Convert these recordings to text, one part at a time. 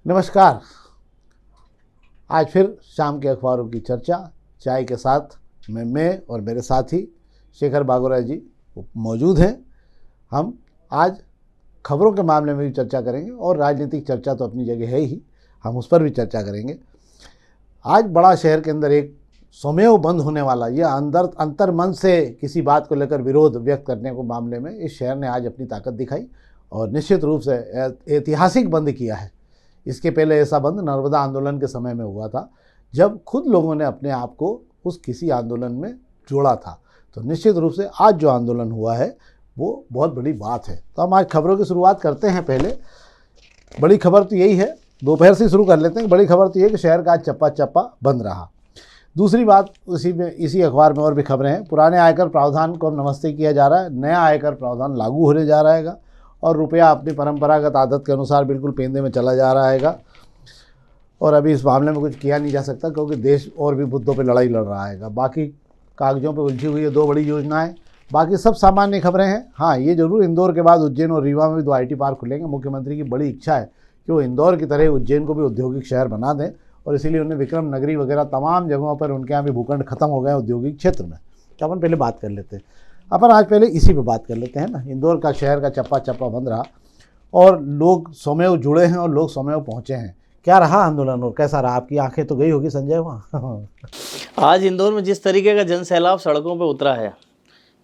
नमस्कार। आज फिर शाम के अखबारों की चर्चा चाय के साथ मैं और मेरे साथी शेखर बागोरा जी मौजूद हैं। हम आज खबरों के मामले में भी चर्चा करेंगे और राजनीतिक चर्चा तो अपनी जगह है ही, हम उस पर भी चर्चा करेंगे। आज बड़ा शहर के अंदर एक स्वमेव बंद होने वाला, यह अंतर्मन से किसी बात को लेकर विरोध व्यक्त करने को मामले में इस शहर ने आज अपनी ताकत दिखाई और निश्चित रूप से ऐतिहासिक बंद किया है। इसके पहले ऐसा बंद नर्मदा आंदोलन के समय में हुआ था, जब खुद लोगों ने अपने आप को उस किसी आंदोलन में जोड़ा था। तो निश्चित रूप से आज जो आंदोलन हुआ है वो बहुत बड़ी बात है। तो हम आज खबरों की शुरुआत करते हैं। पहले बड़ी खबर तो यही है, दोपहर से शुरू कर लेते हैं। बड़ी खबर तो ये कि शहर का आज चप्पा चप्पा बंद रहा। दूसरी बात, इसी अखबार में और भी खबरें हैं। पुराने आयकर प्रावधान को अब नमस्ते किया जा रहा है, नया आयकर प्रावधान लागू होने जा रहेगा और रुपया अपनी परंपरागत आदत के अनुसार बिल्कुल पेंदे में चला जा रहेगा। और अभी इस मामले में कुछ किया नहीं जा सकता क्योंकि देश और भी मुद्दों पे लड़ाई लड़ रहा है। बाकी कागजों पे उलझी हुई है दो बड़ी योजनाएं, बाकी सब सामान्य खबरें हैं। हाँ, ये जरूर इंदौर के बाद उज्जैन और रीवा में भी 2 IT पार्क खुलेंगे। मुख्यमंत्री की बड़ी इच्छा है कि वो इंदौर की तरह उज्जैन को भी औद्योगिक शहर बना दें और इसीलिए उन्हें विक्रम नगरी वगैरह तमाम जगहों पर उनके यहाँ भी भूखंड खत्म हो गए औद्योगिक क्षेत्र में। तो अपन पहले बात कर लेते हैं। अपन आज पहले इसी पे बात कर लेते हैं ना। इंदौर का शहर का चप्पा चप्पा बंद रहा और लोग स्वमेव जुड़े हैं और लोग स्वमेव पहुँचे हैं। क्या रहा आंदोलन और कैसा रहा? आपकी आंखें तो गई होगी संजय वहाँ। आज इंदौर में जिस तरीके का जन सैलाब सड़कों पे उतरा है,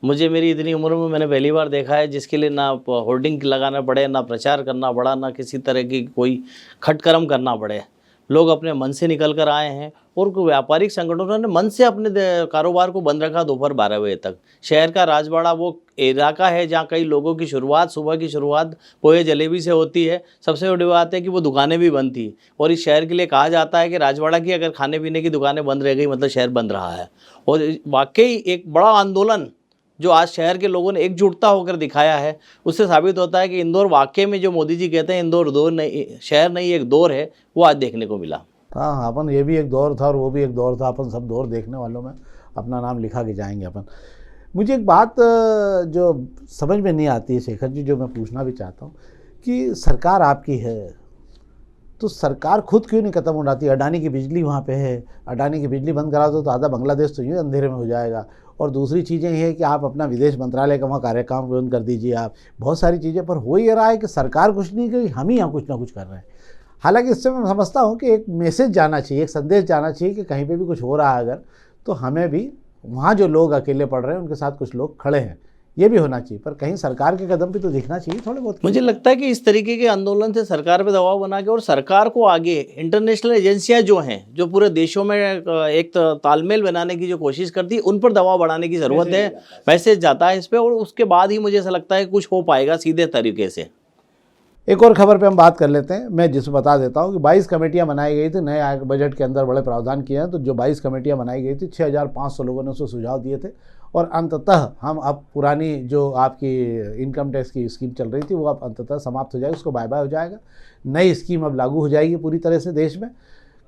मुझे मेरी इतनी उम्र में मैंने पहली बार देखा है, जिसके लिए ना होर्डिंग लगाना पड़े, ना प्रचार करना पड़ा, ना किसी तरह की कोई खटकर्म करना पड़े। लोग अपने मन से निकल कर आए हैं और व्यापारिक संगठनों ने मन से अपने कारोबार को बंद रखा दोपहर 12 बजे तक। शहर का राजवाड़ा वो इलाका है जहाँ कई लोगों की शुरुआत, सुबह की शुरुआत पोहे जलेबी से होती है। सबसे बड़ी बात है कि वो दुकानें भी बंद थी और इस शहर के लिए कहा जाता है कि राजवाड़ा की अगर खाने पीने की दुकानें बंद रह गई मतलब शहर बंद रहा है। और वाकई एक बड़ा आंदोलन जो आज शहर के लोगों ने एकजुटता होकर दिखाया है, उससे साबित होता है कि इंदौर वाकई में जो मोदी जी कहते हैं इंदौर दौर नहीं, शहर नहीं एक दौर है, वो आज देखने को मिला। हाँ, अपन ये भी एक दौर था और वो भी एक दौर था। अपन सब दौर देखने वालों में अपना नाम लिखा के जाएंगे अपन। मुझे एक बात जो समझ में नहीं आती है शेखर जी, जो मैं पूछना भी चाहता हूँ कि सरकार आपकी है तो सरकार खुद क्यों नहीं खत्म हो जाती? अडानी की बिजली वहाँ पे है, अडानी की बिजली बंद करा दो तो आधा बांग्लादेश तो यूँ अंधेरे में हो जाएगा। और दूसरी चीज़ें ये है कि आप अपना विदेश मंत्रालय का वहाँ कार्यक्रम बंद कर दीजिए। आप बहुत सारी चीज़ें, पर हो ये रहा है कि सरकार कुछ नहीं करी, हम ही यहाँ कुछ ना कुछ कर रहे हैं। हालांकि इससे मैं समझता हूँ कि एक मैसेज जाना चाहिए, एक संदेश जाना चाहिए कि कहीं पे भी कुछ हो रहा है अगर, तो हमें भी वहाँ जो लोग अकेले पड़ रहे हैं उनके साथ कुछ लोग खड़े हैं, ये भी होना चाहिए। पर कहीं सरकार के कदम भी तो दिखना चाहिए थोड़े बहुत। मुझे लगता है कि इस तरीके के आंदोलन से सरकार पे दबाव बना के और सरकार को आगे इंटरनेशनल एजेंसियां जो हैं, जो पूरे देशों में एक तालमेल बनाने की जो कोशिश करती है, उन पर दबाव बढ़ाने की ज़रूरत है। मैसेज जाता है इस पर और उसके बाद ही मुझे ऐसा लगता है कुछ हो पाएगा सीधे तरीके से। एक और खबर पे हम बात कर लेते हैं। मैं जिसमें बता देता हूँ कि 22 कमेटियाँ बनाई गई थी। नए आय बजट के अंदर बड़े प्रावधान किए हैं। तो जो 22 कमेटियाँ बनाई गई थी, 6500 लोगों ने उसको सुझाव दिए थे और अंततः हम अब पुरानी जो आपकी इनकम टैक्स की स्कीम चल रही थी वो अब अंततः समाप्त हो जाएगी, उसको बाय बाय हो जाएगा। नई स्कीम अब लागू हो जाएगी पूरी तरह से देश में।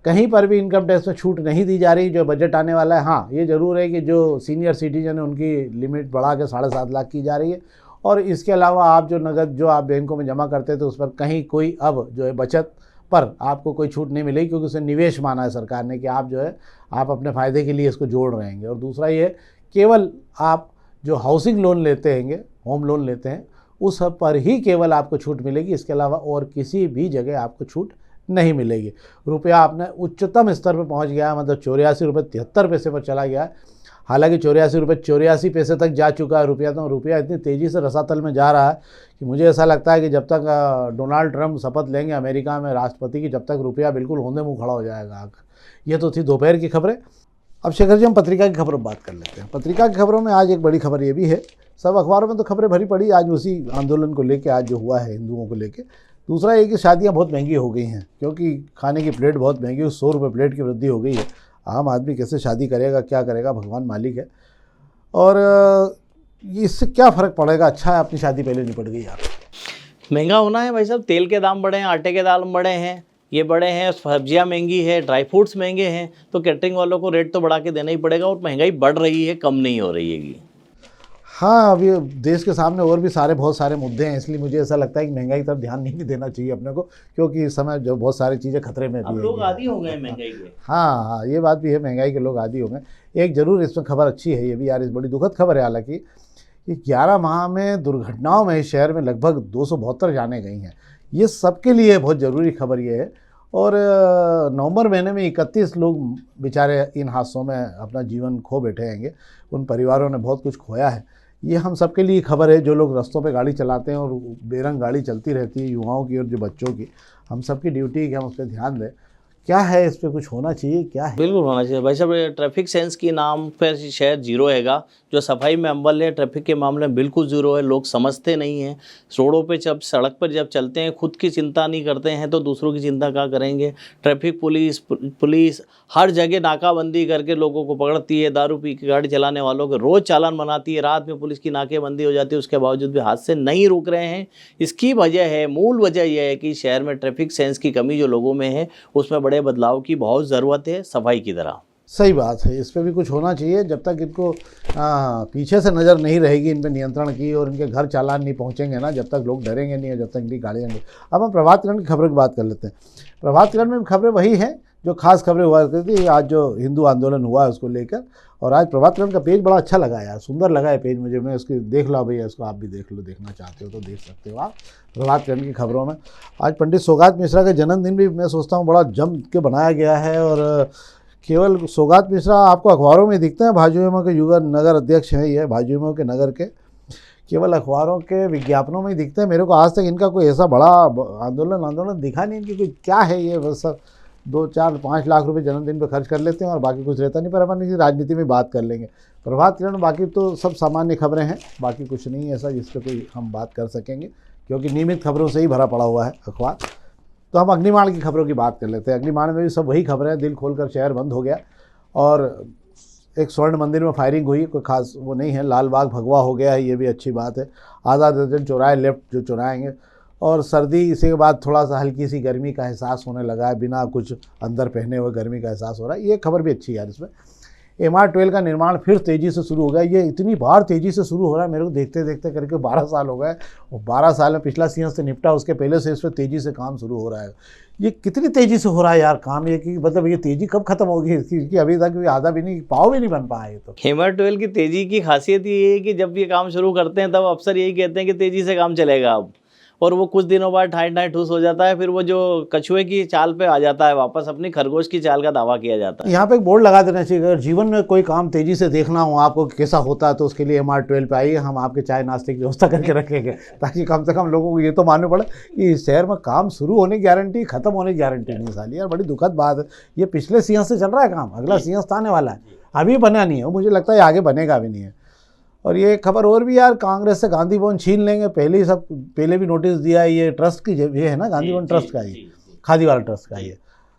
कहीं पर भी इनकम टैक्स में छूट नहीं दी जा रही जो बजट आने वाला है। हाँ, ये ज़रूर है कि जो सीनियर सिटीजन है उनकी लिमिट बढ़ा के 7.5 लाख की जा रही है। और इसके अलावा आप जो नगद जो आप बैंकों में जमा करते थे उस पर कहीं कोई अब जो है बचत पर आपको कोई छूट नहीं मिलेगी, क्योंकि उसे निवेश माना है सरकार ने कि आप जो है आप अपने फ़ायदे के लिए इसको जोड़ रहेंगे। और दूसरा ये, केवल आप जो हाउसिंग लोन लेते हैंगे, होम लोन लेते हैं, उस पर ही केवल आपको छूट मिलेगी। इसके अलावा और किसी भी जगह आपको छूट नहीं मिलेगी। रुपया आपने उच्चतम स्तर पर पहुँच गया है, मतलब 84 रुपये 73 पैसे पर चला गया है। हालांकि 84 रुपये 84 पैसे तक जा चुका है रुपया। तो रुपया इतनी तेज़ी से रसातल में जा रहा है कि मुझे ऐसा लगता है कि जब तक डोनाल्ड ट्रंप शपथ लेंगे अमेरिका में राष्ट्रपति की, जब तक रुपया बिल्कुल होंदे मुँह खड़ा हो जाएगा। ये तो थी दोपहर की खबरें। अब शेखर जी हम पत्रिका की खबरों पर बात कर लेते हैं। पत्रिका की खबरों में आज एक बड़ी खबर ये भी है, सब अखबारों में तो खबरें भरी पड़ी आज उसी आंदोलन को लेकर, आज जो हुआ है हिंदुओं को लेकर। दूसरा ये कि शादियाँ बहुत महंगी हो गई हैं, क्योंकि खाने की प्लेट बहुत महंगी, 100 रुपये प्लेट की वृद्धि हो गई है। आम आदमी कैसे शादी करेगा, क्या करेगा, भगवान मालिक है। और इससे क्या फ़र्क पड़ेगा? अच्छा है अपनी शादी पहले निपट गई यार। महंगा होना है भाई साहब, तेल के दाम बढ़े हैं, आटे के दाम बढ़े हैं, ये बड़े हैं, सब्जियां महंगी है, ड्राई फ्रूट्स महंगे हैं, तो कैटरिंग वालों को रेट तो बढ़ा के देना ही पड़ेगा और महंगाई बढ़ रही है, कम नहीं हो रही है। हाँ, अभी देश के सामने और भी बहुत सारे मुद्दे हैं, इसलिए मुझे ऐसा लगता है कि महंगाई की तरफ ध्यान नहीं भी देना चाहिए अपने को, क्योंकि इस समय जो बहुत सारी चीज़ें खतरे में अब भी लोग है। आदी हो गए हैं महंगाई के। हाँ हाँ, ये बात भी है, महंगाई के लोग आदी हो गए। एक ज़रूर इसमें खबर अच्छी है, ये भी यार, इस बड़ी दुखद खबर है हालांकि, कि 11 माह में दुर्घटनाओं में इस शहर में लगभग 272 जानें गई हैं। ये सबके लिए बहुत ज़रूरी खबर ये है। और नवंबर महीने में 31 लोग बेचारे इन हादसों में अपना जीवन खो बैठे हैंगे। उन परिवारों ने बहुत कुछ खोया है। ये हम सबके लिए खबर है, जो लोग रास्तों पे गाड़ी चलाते हैं और बेरंग गाड़ी चलती रहती है, युवाओं की और जो बच्चों की। हम सबकी ड्यूटी है कि हम उस पर ध्यान दें। क्या है इस पर कुछ होना चाहिए, क्या है? बिल्कुल होना चाहिए भाई साहब। ये ट्रैफिक सेंस की नाम पर शहर जीरो हैगा, जो सफाई में अव्वल है, ट्रैफिक के मामले में बिल्कुल जीरो है। लोग समझते नहीं हैं। रोडों पे जब सड़क पर जब चलते हैं, खुद की चिंता नहीं करते हैं तो दूसरों की चिंता क्या करेंगे। ट्रैफिक पुलिस हर जगह नाकाबंदी करके लोगों को पकड़ती है। दारू पी के गाड़ी चलाने वालों के रोज़ चालान बनाती है। रात में पुलिस की नाकेबंदी हो जाती है, उसके बावजूद भी हादसे नहीं रुक रहे हैं। इसकी वजह है, मूल वजह यह है कि शहर में ट्रैफिक सेंस की कमी जो लोगों में है, उसमें बड़े बदलाव की बहुत ज़रूरत है, सफाई की तरह। सही बात है, इस पे भी कुछ होना चाहिए। जब तक इनको पीछे से नज़र नहीं रहेगी इन पे नियंत्रण की, और इनके घर चालान नहीं पहुंचेंगे ना, जब तक लोग डरेंगे नहीं, और जब तक इनकी गाड़ियाँ नहीं। अब हम प्रभात किरण की खबरों की बात कर लेते हैं। प्रभात किरण में भी खबरें वही हैं जो खास खबरें हुआ करती थी। आज जो हिंदू आंदोलन हुआ है उसको लेकर, और आज प्रभात किरण का पेज बड़ा अच्छा लगा यार, सुंदर लगा है पेज मुझे। मैं उसकी देख लो भैया, इसको आप भी देख लो, देखना चाहते हो तो देख सकते हो आप प्रभात किरण की खबरों में। आज पंडित सौगात मिश्रा का जन्मदिन भी मैं सोचता हूँ बड़ा जम के बनाया गया है। और केवल सौगात मिश्रा आपको अखबारों में दिखते हैं, भाजयुमो के युवा नगर अध्यक्ष हैं ये, भाजयुमो के नगर के, केवल अखबारों के विज्ञापनों में ही दिखते हैं। मेरे को आज तक इनका कोई ऐसा बड़ा आंदोलन दिखा नहीं। इनकी कोई क्या है, ये बस 2-4-5 लाख रुपए जन्मदिन पे खर्च कर लेते हैं और बाकी कुछ रहता नहीं। पर अपन इसी राजनीति में बात कर लेंगे। प्रभात किरण बाकी तो सब सामान्य खबरें हैं, बाकी कुछ नहीं है ऐसा जिस पर कोई हम बात कर सकेंगे, क्योंकि नियमित खबरों से ही भरा पड़ा हुआ है अखबार। तो हम अग्निमाण की खबरों की बात कर लेते हैं। अग्निमाण में भी सब वही खबरें हैं। दिल खोलकर शहर बंद हो गया, और एक स्वर्ण मंदिर में फायरिंग हुई, कोई खास वो नहीं है। लाल बाग भगवा हो गया है, ये भी अच्छी बात है। आज़ाद दर्जन चौराहे लेफ्ट जो चौराएँगे। और सर्दी, इसी के बाद थोड़ा सा हल्की सी गर्मी का एहसास होने लगा है, बिना कुछ अंदर पहने हुए गर्मी का एहसास हो रहा है। ये खबर भी अच्छी है यार। इसमें MR12 का निर्माण फिर तेज़ी से शुरू हो गया। ये इतनी बार तेज़ी से शुरू हो रहा है, मेरे को देखते देखते करके 12 साल हो गए, और 12 साल में पिछला सीजन से निपटा, उसके पहले से इस पर तेज़ी से काम शुरू हो रहा है। ये कितनी तेज़ी से हो रहा है यार काम, ये कि मतलब ये तेज़ी कब खत्म होगी इसकी, कि अभी तक आधा भी नहीं, पाव भी नहीं बन पाया ये तो। MR12 की तेज़ी की खासियत ये है कि जब ये काम शुरू करते हैं तब अफसर यही कहते हैं कि तेज़ी से काम चलेगा अब, और वो कुछ दिनों बाद ठाई ठाई ठूस हो जाता है। फिर वो जो कछुए की चाल पे आ जाता है वापस, अपनी खरगोश की चाल का दावा किया जाता है। यहाँ पे एक बोर्ड लगा देना चाहिए, अगर जीवन में कोई काम तेज़ी से देखना हो आपको कैसा होता है, तो उसके लिए MR12 पे आइए, हम आपके चाय नाश्ते की व्यवस्था करके रखेंगे, ताकि कम से कम लोगों को ये तो मानना पड़े कि इस शहर में काम शुरू होने की गारंटी, खत्म होने की गारंटी नहीं। साली यार बड़ी दुखद बात है। ये पिछले सीजन से चल रहा है काम, अगला सीजन आने वाला है, अभी बना नहीं है, मुझे लगता है आगे बनेगा भी नहीं है। और ये खबर और भी यार, कांग्रेस से गांधी भवन छीन लेंगे, पहले भी नोटिस दिया है। ये ट्रस्ट की ये है ना, गांधी भवन ट्रस्ट का, ये खादी वाला ट्रस्ट का। ये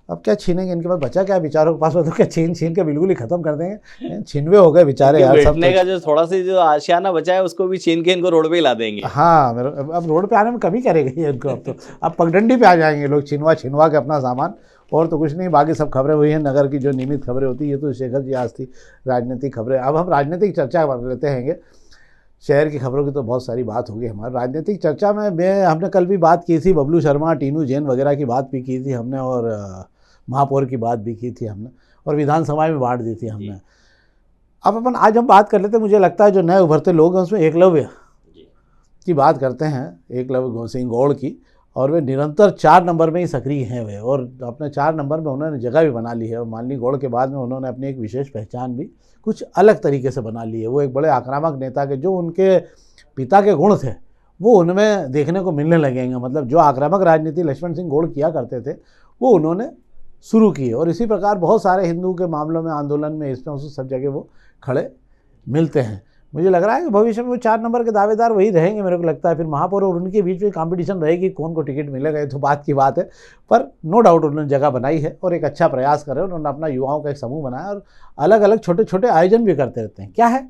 अब क्या छीनेंगे, इनके पास बचा क्या बेचारों के पास, तो क्या छीन के बिल्कुल ही खत्म कर देंगे। छिनवे हो गए बेचारे यार सब। बैठने का जो थोड़ा सा जो आशियाना बचा है उसको भी छीन के इनको रोड पे ही ला देंगे। हाँ, अब रोड पे आने में कमी करेगा ये इनको। अब पगडंडी पे आ जाएंगे लोग, छिनवा के अपना सामान, और तो कुछ नहीं। बाकी सब खबरें हुई हैं नगर की जो नियमित खबरें होती है। ये तो शेखर जी आज थी राजनीतिक खबरें। अब हम राजनीतिक चर्चा कर लेते हैं। शहर की खबरों की तो बहुत सारी बात होगी। हमारी राजनीतिक चर्चा में हमने कल भी बात की थी, बबलू शर्मा, टीनू जैन वगैरह की बात भी की थी हमने, और महापौर की बात भी की थी हमने, और विधानसभा में बांट दी थी हमने। अब आज हम बात कर लेते हैं। मुझे लगता है जो नए उभरते लोग हैं उसमें एकलव्य की बात करते हैं, एकलव्य सिंह गौड़ की, और वे निरंतर 4 नंबर में ही सक्रिय हैं वे, और अपने 4 नंबर में उन्होंने जगह भी बना ली है। और माननीय गौड़ के बाद में उन्होंने अपनी एक विशेष पहचान भी कुछ अलग तरीके से बना ली है। वो एक बड़े आक्रामक नेता के जो उनके पिता के गुण थे वो उनमें देखने को मिलने लगेंगे। मतलब जो आक्रामक राजनीति लक्ष्मण सिंह गौड़ किया करते थे वो उन्होंने शुरू की, और इसी प्रकार बहुत सारे हिंदू के मामलों में, आंदोलन में, इसमें सब जगह वो खड़े मिलते हैं। मुझे लग रहा है कि भविष्य में वो 4 नंबर के दावेदार वही रहेंगे। मेरे को लगता है फिर महापौर और उनके बीच में कंपटीशन रहेगी, कौन को टिकट मिलेगा, ये तो बात की बात है। पर नो डाउट उन्होंने जगह बनाई है और एक अच्छा प्रयास कर रहे हैं। उन्होंने अपना युवाओं का एक समूह बनाया और अलग अलग छोटे छोटे आयोजन भी करते रहते हैं। क्या है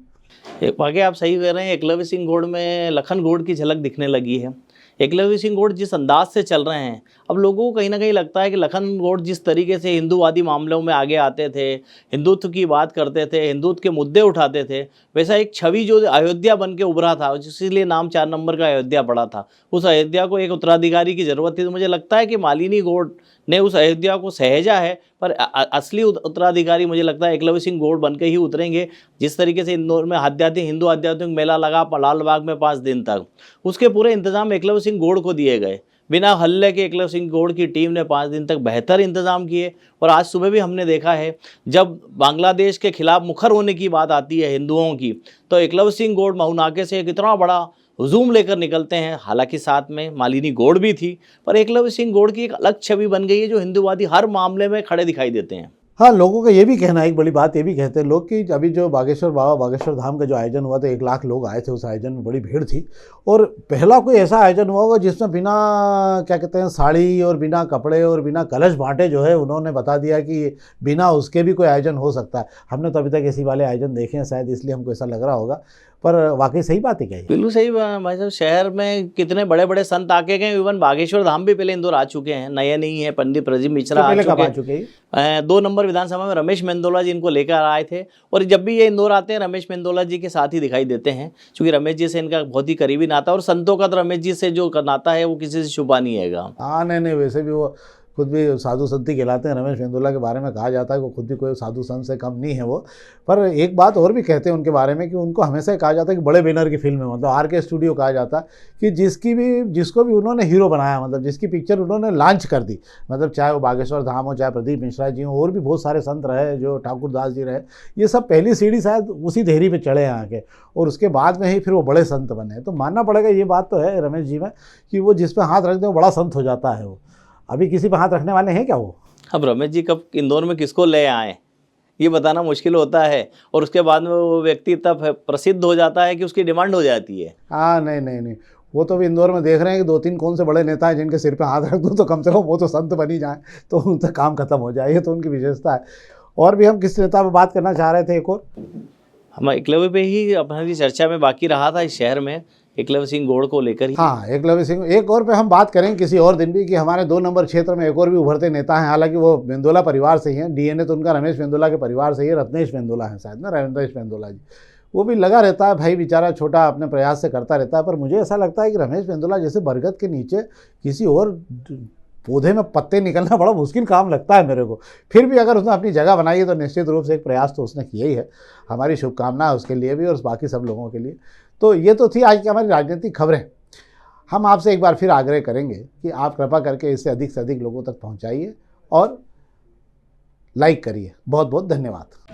एक वाकई आप सही कह रहे हैं। एकलव्य सिंह गौड़ में लखन गौड़ की झलक दिखने लगी है। एकलव्य सिंह गौड़ जिस अंदाज से चल रहे हैं, अब लोगों को कहीं ना कहीं लगता है कि लखन गौड़ जिस तरीके से हिंदूवादी मामलों में आगे आते थे, हिंदुत्व की बात करते थे, हिंदुत्व के मुद्दे उठाते थे, वैसा एक छवि जो अयोध्या बन के उभरा था, इसीलिए नाम 4 नंबर का अयोध्या पड़ा था, उस अयोध्या को एक उत्तराधिकारी की ज़रूरत थी। तो मुझे लगता है कि मालिनी गौड़ ने उस अयोध्या को सहेजा है, पर असली उत्तराधिकारी मुझे लगता है एकलव्य सिंह गौड़ बन के ही उतरेंगे। जिस तरीके से इंदौर में हिंदू आध्यात्मिक मेला लगा लाल बाग में 5 दिन तक, उसके पूरे इंतजाम एकलव्य सिंह गौड़ को दिए गए। बिना हल्ले के एकलव्य सिंह गौड़ की टीम ने 5 दिन तक बेहतर इंतजाम किए। और आज सुबह भी हमने देखा है, जब बांग्लादेश के खिलाफ मुखर होने की बात आती है हिंदुओं की, तो एकलव्य सिंह गौड़ महू नाके से एक इतना बड़ा हुजूम लेकर निकलते हैं। हालांकि साथ में मालिनी गौड़ भी थी, पर एकलव्य सिंह गौड़ की एक अलग छवि बन गई है, जो हिंदूवादी हर मामले में खड़े दिखाई देते हैं। हाँ, लोगों का ये भी कहना है, एक बड़ी बात ये भी कहते हैं लोग कि अभी जो बागेश्वर बाबा बागेश्वर धाम का जो आयोजन हुआ था, 1 लाख लोग आए थे उस आयोजन में, बड़ी भीड़ थी। और पहला कोई ऐसा आयोजन हुआ होगा जिसमें बिना क्या कहते हैं साड़ी और बिना कपड़े और बिना कलश बांटे जो है उन्होंने बता दिया कि बिना उसके भी कोई आयोजन हो सकता है। हमने तो अभी तक ऐसी वाले आयोजन देखे हैं, शायद इसलिए हमको ऐसा लग रहा होगा, पर वाकई सही बात है क्या ये? बिल्कुल सही भाई साहब। शहर में कितने बड़े बड़े संत आके गए, इवन बागेश्वर धाम भी पहले इंदौर आ चुके हैं, नए नहीं है। पंडित प्रदीप मिश्रा पहले कब आ चुके चुके हैं? 2 नंबर विधानसभा में रमेश मेंदोला जी इनको लेकर आए थे, और जब भी ये इंदौर आते हैं रमेश मेंदोला जी के साथ ही दिखाई देते हैं, क्योंकि रमेश जी से इनका बहुत ही करीबी नाता, और संतों का तो रमेश जी से जो नाता है वो किसी से छुपा नहीं हैगा। हाँ, नहीं, वैसे भी वो खुद भी साधु संत ही कहलाते हैं। रमेश मेंदोला के बारे में कहा जाता है कि वो खुद भी कोई साधु संत से कम नहीं है वो। पर एक बात और भी कहते हैं उनके बारे में कि उनको हमेशा ही कहा जाता है कि बड़े बैनर की फिल्म है, मतलब RK स्टूडियो कहा जाता है कि जिसको भी उन्होंने हीरो बनाया, मतलब जिसकी पिक्चर उन्होंने लॉन्च कर दी, मतलब चाहे वो बागेश्वर धाम हो, चाहे प्रदीप मिश्रा जी हो, और भी बहुत सारे संत रहे, जो ठाकुर दास जी रहे, ये सब पहली सीढ़ी शायद उसी देहरी पर चढ़े हैं आके, और उसके बाद में ही फिर वो बड़े संत बने। तो मानना पड़ेगा ये बात तो है रमेश जी में कि वो जिस पर हाथ रख दे वो बड़ा संत हो जाता है। वो अभी किसी पे हाथ रखने वाले हैं क्या वो? अब रमेश जी कब इंदौर में किसको ले आए ये बताना मुश्किल होता है, और उसके बाद में वो व्यक्ति तब प्रसिद्ध हो जाता है कि उसकी डिमांड हो जाती है। हाँ, नहीं, वो तो भी इंदौर में देख रहे हैं कि 2-3 कौन से बड़े नेता हैं जिनके सिर पे हाथ रख दो तो कम से कम वो तो संत बनी जाए, तो उनका काम खत्म हो जाए। ये तो उनकी विशेषता है। और भी हम किस नेता पर बात करना चाह रहे थे? एक और हम एकलव्य पे ही अपनी चर्चा में बाकी रहा था इस शहर में, एकलव्य सिंह गौड़ को लेकर ही। हाँ, एकलव्य सिंह एक और पे हम बात करेंगे किसी और दिन भी, कि हमारे 2 नंबर क्षेत्र में एक और भी उभरते नेता हैं। हालांकि वो मेंदोला परिवार से ही हैं, DNA तो उनका रमेश मेंदोला के परिवार से ही है। रत्नेश मेंदोला है शायद ना, रमेश मेंदोला जी। वो भी लगा रहता है भाई, बेचारा छोटा अपने प्रयास से करता रहता है। पर मुझे ऐसा लगता है कि रमेश मेंदोला जैसे बरगद के नीचे किसी और पौधे में पत्ते निकलना बड़ा मुश्किल काम लगता है मेरे को। फिर भी अगर उसने अपनी जगह बनाई है तो निश्चित रूप से एक प्रयास तो उसने किया ही है। हमारी शुभकामनाएं उसके लिए भी और बाकी सब लोगों के लिए। तो ये तो थी आज की हमारी राजनीतिक खबरें। हम आपसे एक बार फिर आग्रह करेंगे कि आप कृपा करके इसे अधिक से अधिक लोगों तक पहुंचाइए और लाइक करिए। बहुत बहुत धन्यवाद।